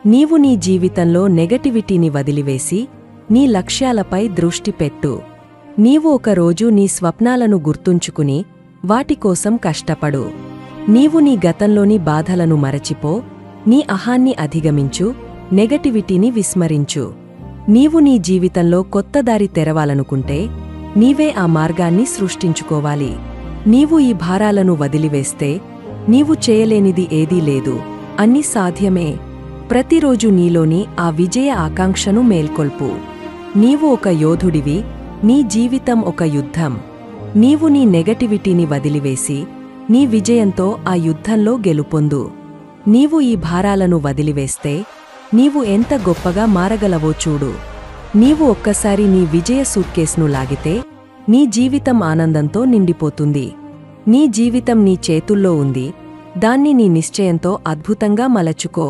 నీవు నీ జీవితంలో నెగటివిటీని వదిలివేసి నీ లక్ష్యాలపై దృష్టి పెట్టు. నీవు ఒకరోజు నీ స్వప్నాలను గుర్తుంచుకుని వాటికోసం కష్టపడు. నీవు నీ గతంలోని బాధలను మరచిపో, నీ అహాన్ని అధిగమించు, నెగటివిటీని విస్మరించు. నీవు నీ జీవితంలో కొత్త దారి తెరవాలనుకుంటే నీవే ఆ మార్గాన్ని సృష్టించుకోవాలి. నీవు ఈ భారాలను వదిలివేస్తే నీవు చేయలేనిది ఏదీ లేదు, అన్నీ సాధ్యమే. ప్రతిరోజు నీలోని ఆ విజయ ఆకాంక్షను మేల్కొల్పు. నీవు ఒక యోధుడివి, నీ జీవితం ఒక యుద్ధం. నీవు నీ నెగటివిటీని వదిలివేసి నీ విజయంతో ఆ యుద్ధంలో గెలుపొందు. నీవు ఈ భారాలను వదిలివేస్తే నీవు ఎంత గొప్పగా మారగలవో చూడు. నీవు ఒక్కసారి నీ విజయ సూట్కేస్ను లాగితే నీ జీవితం ఆనందంతో నిండిపోతుంది. నీ జీవితం నీ చేతుల్లో ఉంది, దాన్ని నీ నిశ్చయంతో అద్భుతంగా మలచుకో.